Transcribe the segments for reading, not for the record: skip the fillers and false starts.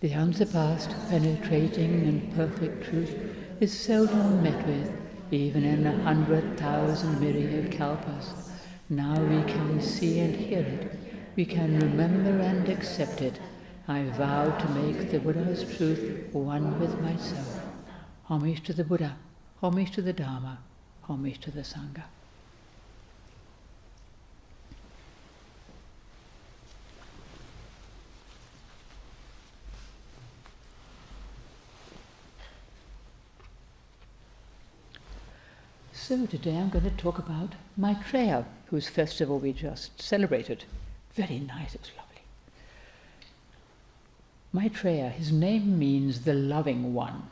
The unsurpassed, penetrating and perfect truth is seldom met with, even in 100,000 myriad kalpas. Now we can see and hear it. We can remember and accept it. I vow to make the Buddha's truth one with myself. Homage to the Buddha, homage to the Dharma, homage to the Sangha. So today I'm going to talk about Maitreya, whose festival we just celebrated. Very nice, it was lovely. Maitreya, his name means the loving one.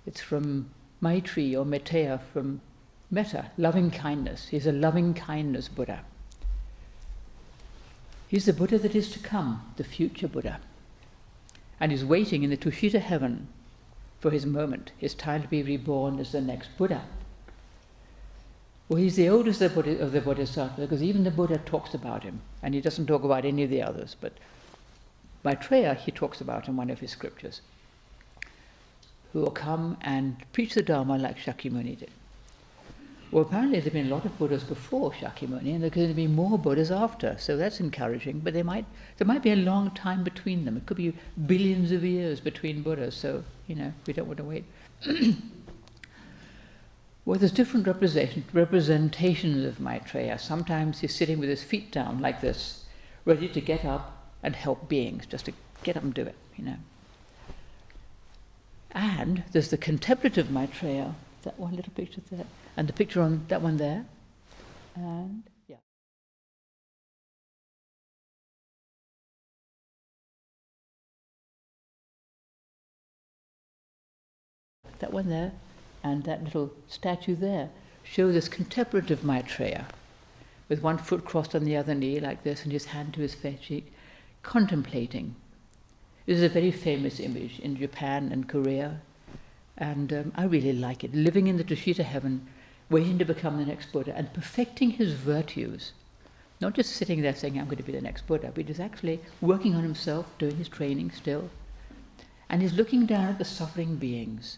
It's from Maitri or Maitreya, from metta, loving kindness. He's a loving kindness Buddha. He's the Buddha that is to come, the future Buddha. And he's waiting in the Tushita heaven for his moment, his time to be reborn as the next Buddha. Well, he's the oldest of the Bodhisattvas, because even the Buddha talks about him, and he doesn't talk about any of the others, but Maitreya he talks about in one of his scriptures, who will come and preach the Dharma like Shakyamuni did. Well, apparently there have been a lot of Buddhas before Shakyamuni, and there are going to be more Buddhas after, so that's encouraging, but there might be a long time between them. It could be billions of years between Buddhas, so, we don't want to wait. Well, there's different representations of Maitreya. Sometimes he's sitting with his feet down like this, ready to get up and help beings, just to get up and do it, And there's the contemplative Maitreya, that one little picture there, and the picture on that one there, and yeah. That one there, and that little statue there show this contemplative Maitreya, with one foot crossed on the other knee like this, and his hand to his fair cheek, contemplating. This is a very famous image in Japan and Korea, and I really like it. Living in the Tushita heaven, waiting to become the next Buddha, and perfecting his virtues. Not just sitting there saying, I'm going to be the next Buddha, but he's actually working on himself, doing his training still. And he's looking down at the suffering beings,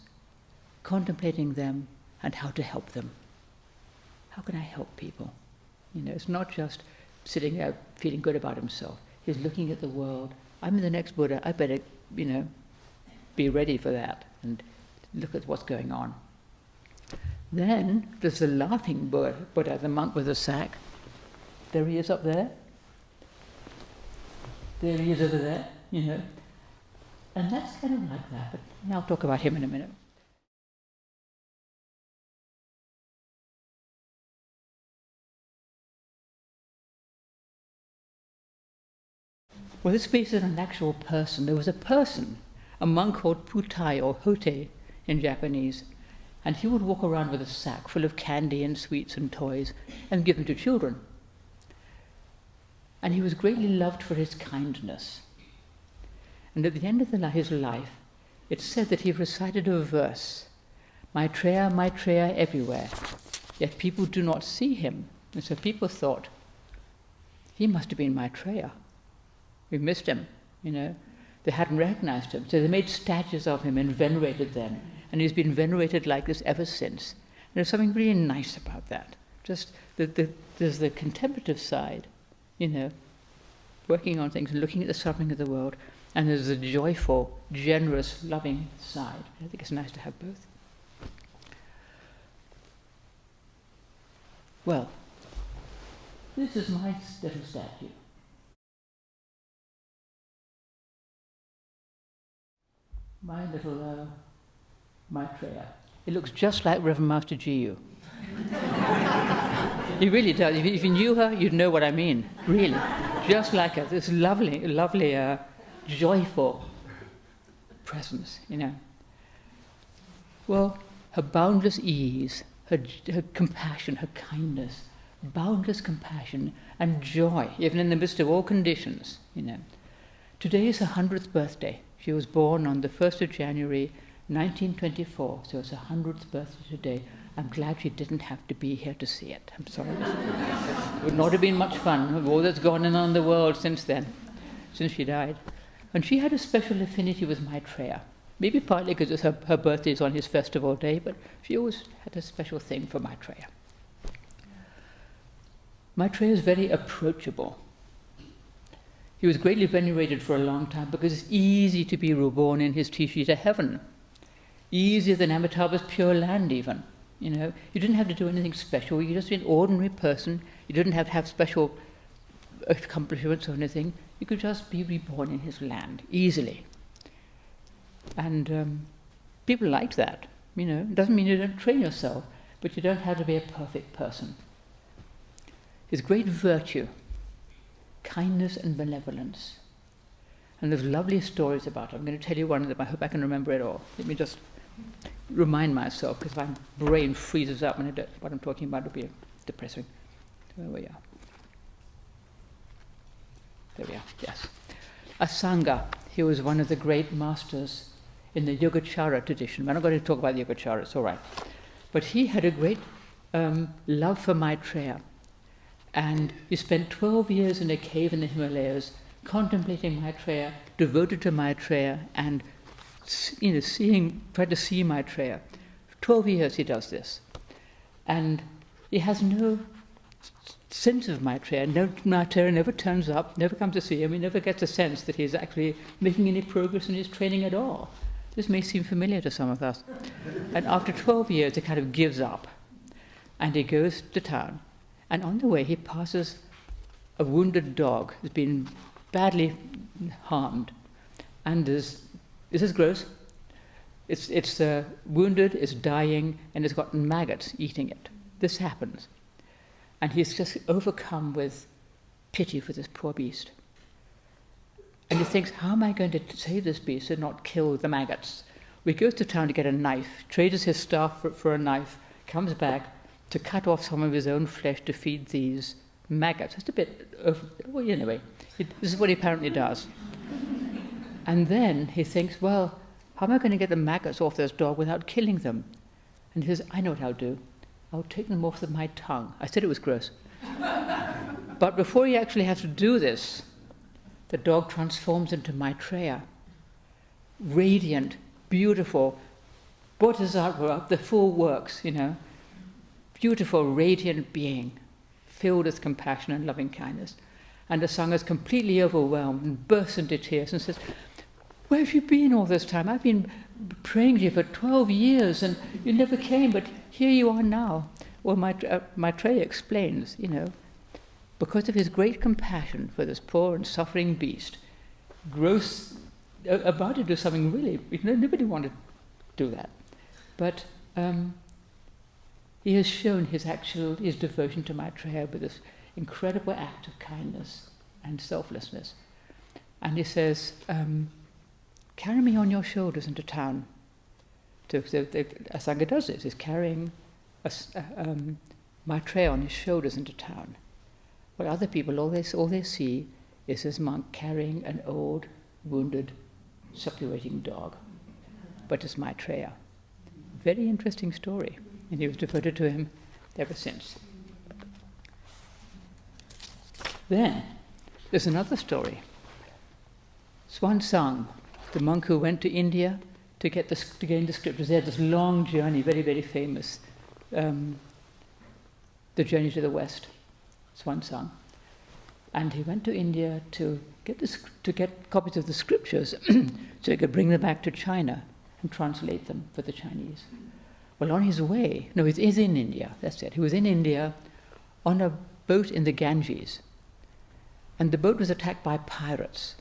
contemplating them and how to help them. How can I help people? It's not just sitting there feeling good about himself. He's looking at the world. I'm the next Buddha. I better, be ready for that and look at what's going on. Then there's the laughing Buddha, the monk with the sack. There he is up there. There he is over there, And that's kind of like that, but I'll talk about him in a minute. Well, this based on an actual person. There was a person, a monk called Putai or Hotei in Japanese, and he would walk around with a sack full of candy and sweets and toys and give them to children. And he was greatly loved for his kindness. And at the end of his life, it's said that he recited a verse, Maitreya, Maitreya everywhere, yet people do not see him. And so people thought, he must have been Maitreya. We missed him, They hadn't recognized him. So they made statues of him and venerated them. And he's been venerated like this ever since. And there's something really nice about that. Just there's the contemplative side, working on things and looking at the suffering of the world. And there's the joyful, generous, loving side. I think it's nice to have both. Well, this is my little statue. My little Maitreya. It looks just like Reverend Master Jiyu. He really does. If you knew her, you'd know what I mean. Really. Just like her. This lovely, joyful presence, Well, her boundless ease, her compassion, her kindness, boundless compassion and joy, even in the midst of all conditions, Today is her 100th birthday. She was born on the 1st of January, 1924, so it's her 100th birthday today. I'm glad she didn't have to be here to see it. I'm sorry. It would not have been much fun with all that's gone on in the world since then, since she died. And she had a special affinity with Maitreya. Maybe partly because her birthday is on his festival day, but she always had a special thing for Maitreya. Maitreya is very approachable. He was greatly venerated for a long time because it's easy to be reborn in his Tishita heaven. Easier than Amitabha's Pure Land even. You know, you didn't have to do anything special. You just be an ordinary person. You didn't have to have special accomplishments or anything. You could just be reborn in his land easily. And people liked that. You know, it doesn't mean you don't train yourself, but you don't have to be a perfect person. His great virtue, kindness and benevolence. And there's lovely stories about it. I'm going to tell you one of them. I hope I can remember it all. Let me just remind myself, because my brain freezes up and what I'm talking about will be depressing. There we are. There we are, yes. Asanga, he was one of the great masters in the Yogacara tradition. We're not going to talk about the Yogacara, it's all right. But he had a great love for Maitreya. And he spent 12 years in a cave in the Himalayas contemplating Maitreya, devoted to Maitreya, and trying to see Maitreya. 12 years he does this. And he has no sense of Maitreya. No, Maitreya never turns up, never comes to see him. He never gets a sense that he's actually making any progress in his training at all. This may seem familiar to some of us. And after 12 years, he kind of gives up. And he goes to town. And on the way, he passes a wounded dog who's been badly harmed. And this is gross. It's wounded, it's dying, and it's got maggots eating it. This happens. And he's just overcome with pity for this poor beast. And he thinks, how am I going to save this beast and not kill the maggots? He goes to town to get a knife, trades his staff for a knife, comes back to cut off some of his own flesh to feed these maggots. It's a bit, well, anyway, this is what he apparently does. And then he thinks, well, how am I going to get the maggots off this dog without killing them? And he says, I know what I'll do. I'll take them off with my tongue. I said it was gross. But before he actually has to do this, the dog transforms into Maitreya. Radiant, beautiful, bodhisattva, the full works, you know. Beautiful, radiant being, filled with compassion and loving kindness. And the Sangha is completely overwhelmed and bursts into tears and says, where have you been all this time? I've been praying to you for 12 years and you never came, but here you are now. Well, Maitreya explains, you know, because of his great compassion for this poor and suffering beast, about to do something really, nobody wanted to do that. But he has shown his devotion to Maitreya with this incredible act of kindness and selflessness. And he says, carry me on your shoulders into town. So Asanga does this, he's carrying Maitreya on his shoulders into town. Well, other people, all they see is this monk carrying an old, wounded, suppurating dog. But it's Maitreya. Very interesting story. And he was devoted to him ever since. Then, there's another story. Xuanzang, the monk who went to India to gain the scriptures. They had this long journey, very, very famous, the journey to the West, Xuanzang. And he went to India to get copies of the scriptures so he could bring them back to China and translate them for the Chinese. Well, on his way, no, he is in India, that's it. He was in India on a boat in the Ganges. And the boat was attacked by pirates,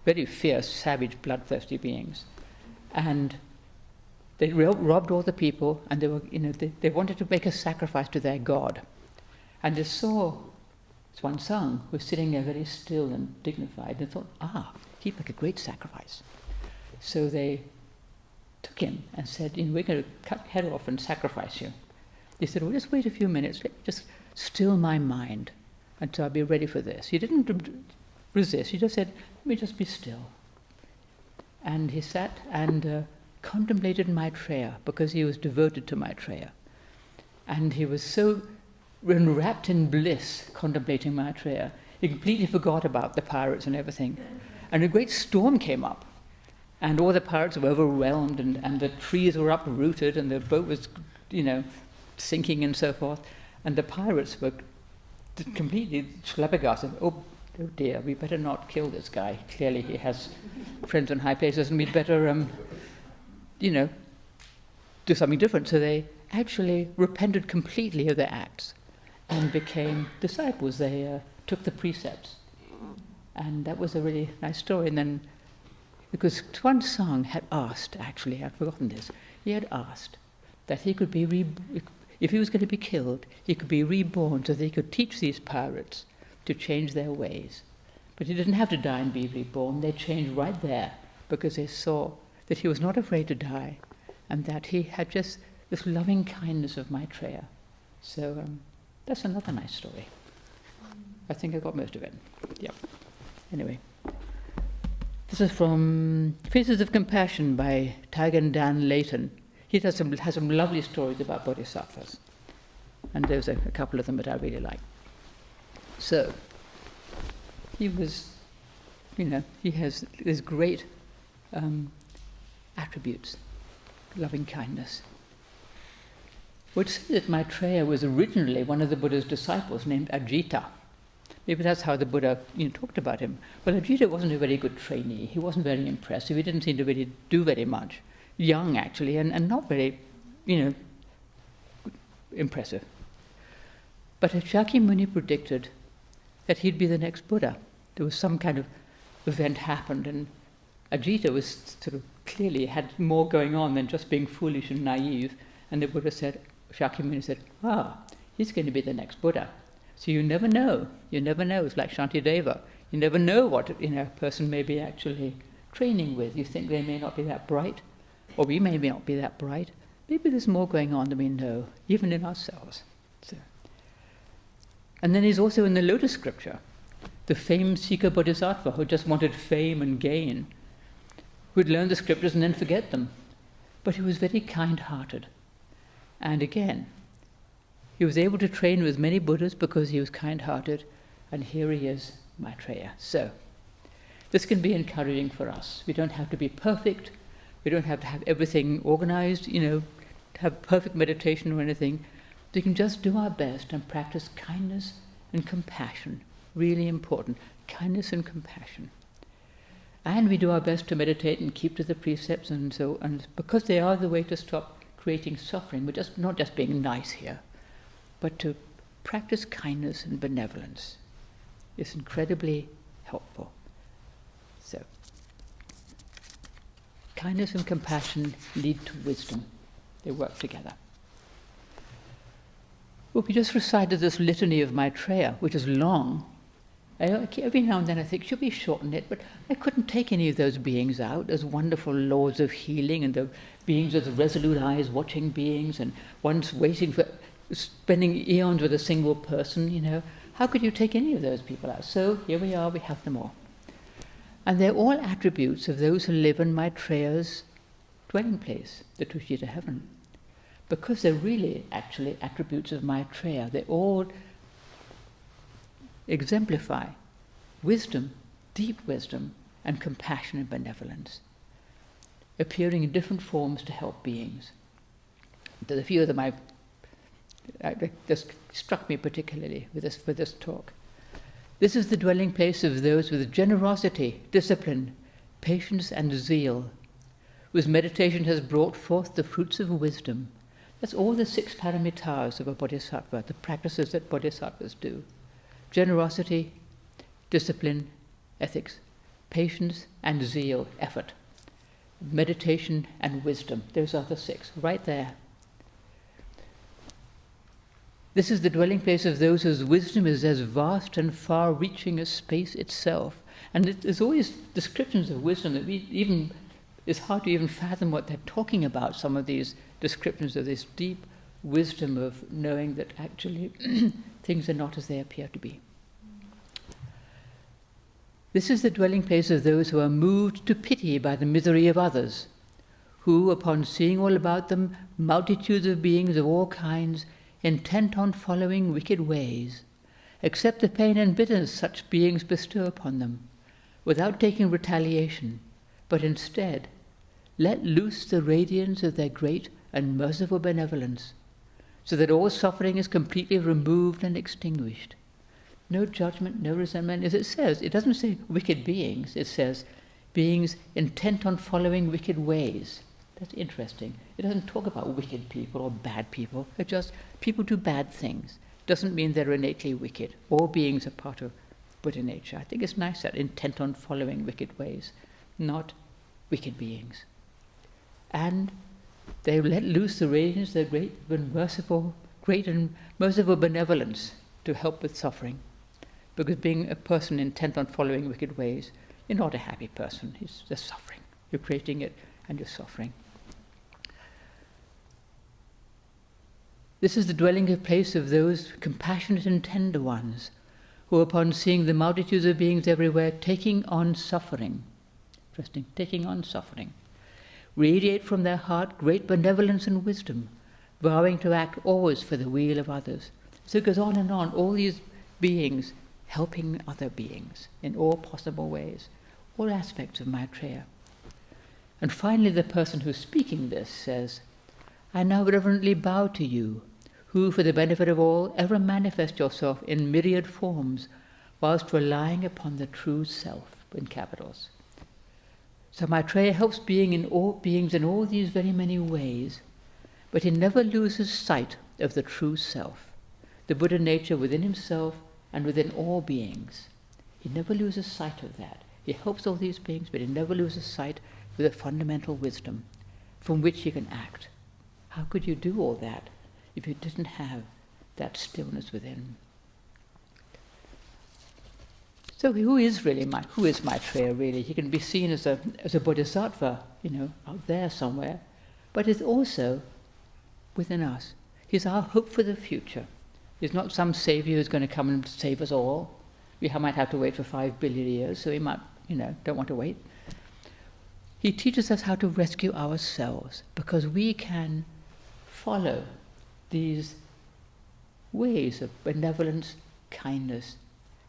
very fierce, savage, bloodthirsty beings. And they robbed all the people, and they wanted to make a sacrifice to their god. And they saw Xuanzang, who was sitting there very still and dignified, and thought, he'd make a great sacrifice. So they took him and said, we're going to cut head off and sacrifice you. He said, well, just wait a few minutes, let me just still my mind until I'll be ready for this. He didn't resist, he just said, let me just be still. And he sat and contemplated Maitreya, because he was devoted to Maitreya. And he was so enwrapped in bliss contemplating Maitreya, he completely forgot about the pirates and everything. And a great storm came up, and all the pirates were overwhelmed, and the trees were uprooted, and the boat was, sinking and so forth. And the pirates were completely flabbergasted. Oh dear, we better not kill this guy. Clearly he has friends in high places, and we'd better, do something different. So they actually repented completely of their acts and became disciples. They took the precepts. And that was a really nice story. And then, because Xuanzang had asked, actually, I'd forgotten this, he had asked that he could be, if he was going to be killed, he could be reborn so that he could teach these pirates to change their ways. But he didn't have to die and be reborn. They changed right there because they saw that he was not afraid to die and that he had just this loving kindness of Maitreya. So that's another nice story. I think I got most of it. Yep. Anyway, this is from Faces of Compassion by Taigen Dan Layton. He has some lovely stories about bodhisattvas, and there's a couple of them that I really like. So, he was, he has these great attributes, loving kindness. Would say that Maitreya was originally one of the Buddha's disciples named Ajita. Maybe that's how the Buddha talked about him. Well, Ajita wasn't a very good trainee. He wasn't very impressive. He didn't seem to really do very much. Young, actually, and not very, impressive. But Shakyamuni predicted that he'd be the next Buddha. There was some kind of event happened, and Ajita was sort of clearly had more going on than just being foolish and naive. And the Buddha said, Shakyamuni said, he's going to be the next Buddha. So you never know. You never know. It's like Shantideva. You never know what a person may be actually training with. You think they may not be that bright, or we may not be that bright. Maybe there's more going on than we know, even in ourselves. So. And then he's also in the Lotus Scripture, the famed seeker bodhisattva who just wanted fame and gain, who'd learn the scriptures and then forget them. But he was very kind-hearted. And again, he was able to train with many Buddhas because he was kind-hearted, and here he is, Maitreya. So, this can be encouraging for us. We don't have to be perfect. We don't have to have everything organized, to have perfect meditation or anything. We can just do our best and practice kindness and compassion. Really important. Kindness and compassion. And we do our best to meditate and keep to the precepts and so on, because they are the way to stop creating suffering. We're just not just being nice here, but to practice kindness and benevolence is incredibly helpful. So, kindness and compassion lead to wisdom. They work together. Well, we just recited this litany of Maitreya, which is long. Every now and then I think, should we shorten it? But I couldn't take any of those beings out as wonderful lords of healing, and the beings with resolute eyes watching beings, and one's waiting for, spending eons with a single person, How could you take any of those people out? So here we are, we have them all. And they're all attributes of those who live in Maitreya's dwelling place, the Tushita heaven. Because they're really actually attributes of Maitreya. They all exemplify wisdom, deep wisdom, and compassion and benevolence, appearing in different forms to help beings. There's a few of them just struck me particularly with this talk. This is the dwelling place of those with generosity, discipline, patience, and zeal, whose meditation has brought forth the fruits of wisdom. That's all the 6 paramitas of a bodhisattva, the practices that bodhisattvas do. Generosity, discipline, ethics, patience and zeal, effort, meditation and wisdom. Those are the 6, right there. This is the dwelling place of those whose wisdom is as vast and far-reaching as space itself. And there's always descriptions of wisdom that it's hard to even fathom what they're talking about, some of these descriptions of this deep wisdom of knowing that actually things are not as they appear to be. This is the dwelling place of those who are moved to pity by the misery of others, who, upon seeing all about them multitudes of beings of all kinds, intent on following wicked ways, accept the pain and bitterness such beings bestow upon them, without taking retaliation, but instead let loose the radiance of their great and merciful benevolence, so that all suffering is completely removed and extinguished. No judgment, no resentment. As it says, it doesn't say wicked beings, it says beings intent on following wicked ways. That's interesting. It doesn't talk about wicked people or bad people. It's just people do bad things. Doesn't mean they're innately wicked. All beings are part of Buddha nature. I think it's nice that intent on following wicked ways, not wicked beings. And they let loose the radiance of their great and merciful benevolence to help with suffering. Because being a person intent on following wicked ways, you're not a happy person. It's just suffering. You're creating it and you're suffering. This is the dwelling place of those compassionate and tender ones who, upon seeing the multitudes of beings everywhere taking on suffering, radiate from their heart great benevolence and wisdom, vowing to act always for the weal of others. So it goes on and on, all these beings helping other beings in all possible ways, all aspects of Maitreya. And finally, the person who's speaking this says, I now reverently bow to you, who, for the benefit of all, ever manifest yourself in myriad forms, whilst relying upon the true self, in capitals. So Maitreya helps beings in all these very many ways, but he never loses sight of the true self, the Buddha nature within himself and within all beings. He never loses sight of that. He helps all these beings, but he never loses sight of the fundamental wisdom from which he can act. How could you do all that if you didn't have that stillness within? So who is Maitreya really? He can be seen as a bodhisattva, out there somewhere, but it's also within us. He's our hope for the future. He's not some savior who's going to come and save us all. We might have to wait for 5 billion years, so we might, don't want to wait. He teaches us how to rescue ourselves, because we can follow these ways of benevolence, kindness,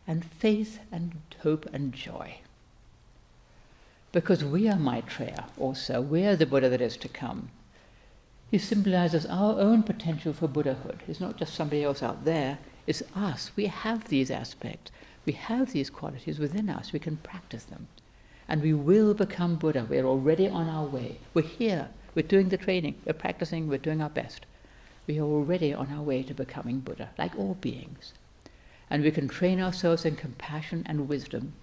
and faith and hope and joy. Because we are Maitreya also, we are the Buddha that is to come. He symbolizes our own potential for Buddhahood. It's not just somebody else out there, it's us. We have these aspects. We have these qualities within us. We can practice them. And we will become Buddha. We're already on our way. We're here. We're doing the training. We're practicing. We're doing our best. We are already on our way to becoming Buddha, like all beings. And we can train ourselves in compassion and wisdom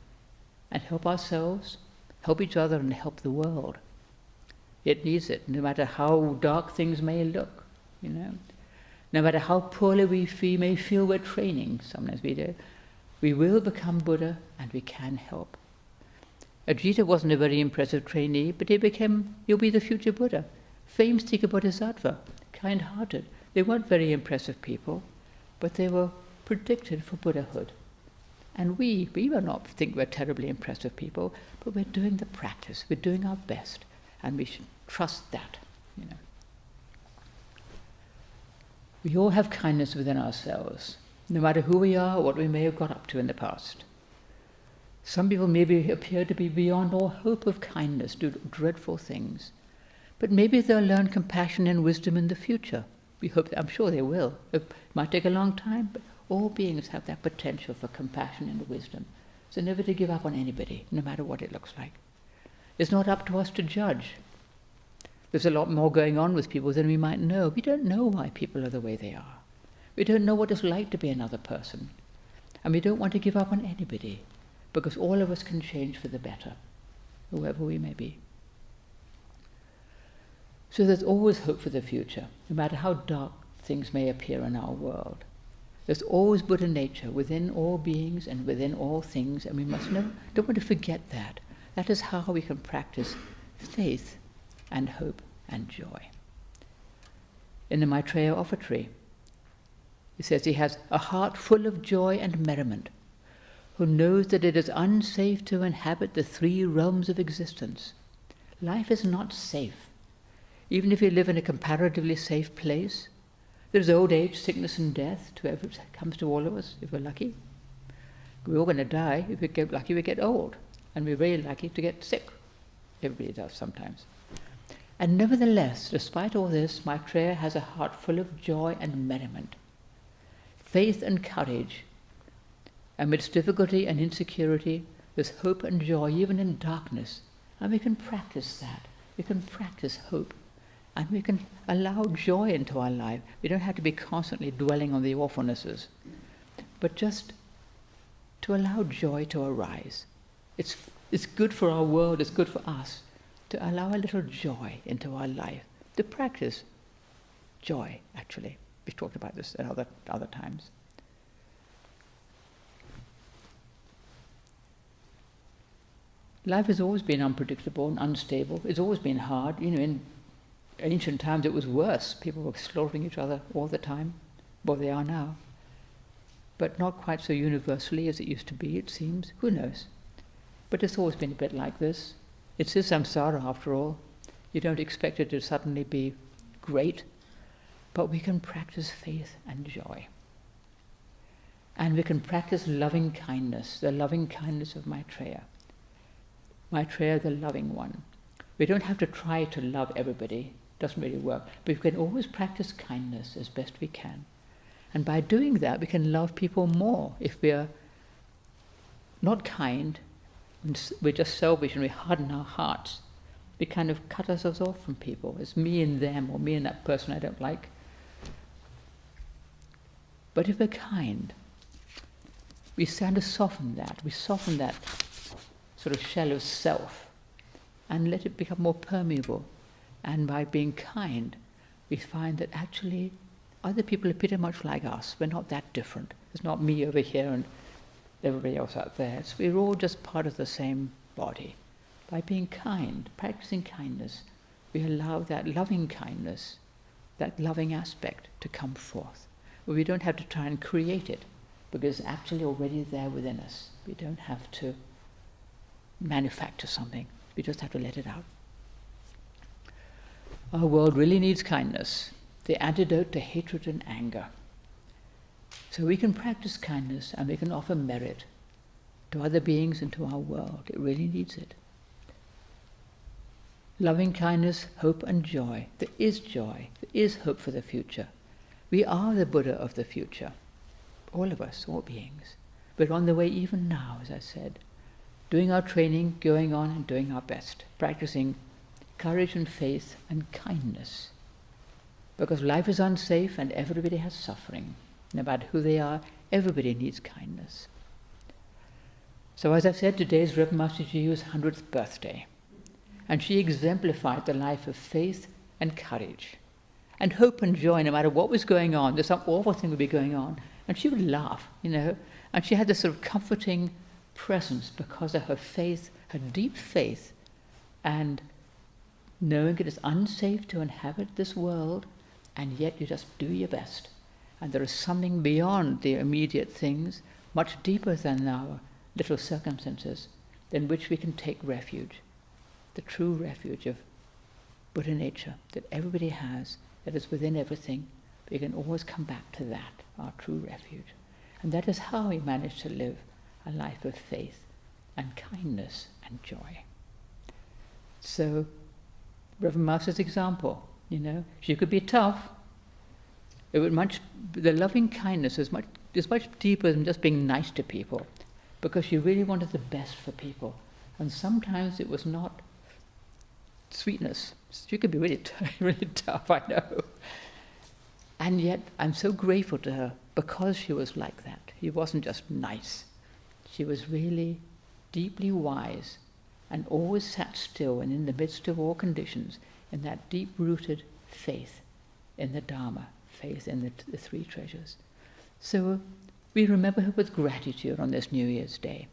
and help ourselves, help each other, and help the world. It needs it, no matter how dark things may look, No matter how poorly we may feel we're training, sometimes we do, we will become Buddha and we can help. Ajita wasn't a very impressive trainee, but he'll be the future Buddha. Fame-seeker bodhisattva, kind-hearted. They weren't very impressive people, but they were predicted for Buddhahood. And we will not think we're terribly impressive people, but we're doing the practice, we're doing our best, and we should trust that, We all have kindness within ourselves, no matter who we are or what we may have got up to in the past. Some people maybe appear to be beyond all hope of kindness, do dreadful things, but maybe they'll learn compassion and wisdom in the future. I'm sure they will. It might take a long time, but all beings have that potential for compassion and wisdom. So never to give up on anybody, no matter what it looks like. It's not up to us to judge. There's a lot more going on with people than we might know. We don't know why people are the way they are. We don't know what it's like to be another person. And we don't want to give up on anybody, because all of us can change for the better, whoever we may be. So there's always hope for the future, no matter how dark things may appear in our world. There's always Buddha nature within all beings and within all things, and we don't want to forget that. That is how we can practice faith and hope and joy. In the Maitreya offertory, he says he has a heart full of joy and merriment, who knows that it is unsafe to inhabit the 3 realms of existence. Life is not safe. Even if you live in a comparatively safe place, there's old age, sickness and death comes to all of us, if we're lucky. We're all going to die. If we get lucky, we get old. and we're very likely to get sick. Everybody does sometimes. And nevertheless, despite all this, Maitreya has a heart full of joy and merriment, faith and courage. Amidst difficulty and insecurity, there's hope and joy even in darkness. And we can practice that. We can practice hope. And we can allow joy into our life. We don't have to be constantly dwelling on the awfulnesses, but just to allow joy to arise. It's good for our world, it's good for us to allow a little joy into our life, to practice joy, actually. We've talked about this at other times. Life has always been unpredictable and unstable. It's always been hard. In ancient times it was worse. People were slaughtering each other all the time. Well, they are now. But not quite so universally as it used to be, it seems. Who knows? But it's always been a bit like this. It's samsara, after all. You don't expect it to suddenly be great, but we can practice faith and joy. And we can practice loving kindness, the loving kindness of Maitreya. Maitreya, the loving one. We don't have to try to love everybody. It doesn't really work. But we can always practice kindness as best we can. And by doing that, we can love people more. If we're not kind, and we're just selfish and we harden our hearts, we kind of cut ourselves off from people. It's me and them, or me and that person I don't like. But if we're kind, we stand to soften that. We soften that sort of shell of self and let it become more permeable. And by being kind, we find that actually other people are pretty much like us. We're not that different. It's not me over here and everybody else out there. So we're all just part of the same body. By being kind, practicing kindness, we allow that loving kindness, that loving aspect to come forth. But we don't have to try and create it, because it's actually already there within us. We don't have to manufacture something. We just have to let it out. Our world really needs kindness, the antidote to hatred and anger. So we can practice kindness and we can offer merit to other beings and to our world. It really needs it. Loving kindness, hope and joy. There is joy. There is hope for the future. We are the Buddha of the future. All of us, all beings. We're on the way even now, as I said. Doing our training, going on and doing our best. Practicing courage and faith and kindness. Because life is unsafe and everybody has suffering. No matter who they are, everybody needs kindness. So as I've said, today is Reverend Master Jiyu's 100th birthday. And she exemplified the life of faith and courage and hope and joy no matter what was going on. There's some awful thing would be going on. And she would laugh, And she had this sort of comforting presence because of her faith, her deep faith, and knowing it is unsafe to inhabit this world, and yet you just do your best. And there is something beyond the immediate things, much deeper than our little circumstances, in which we can take refuge. The true refuge of Buddha nature that everybody has, that is within everything. We can always come back to that, our true refuge. And that is how we manage to live a life of faith and kindness and joy. So, Reverend Master's example, she could be tough. The loving kindness is much deeper than just being nice to people, because she really wanted the best for people. And sometimes it was not sweetness. She could be really, really tough, I know. And yet I'm so grateful to her because she was like that. She wasn't just nice. She was really deeply wise and always sat still and in the midst of all conditions in that deep-rooted faith in the Dharma, faith in the three treasures. So we remember her with gratitude on this New Year's Day.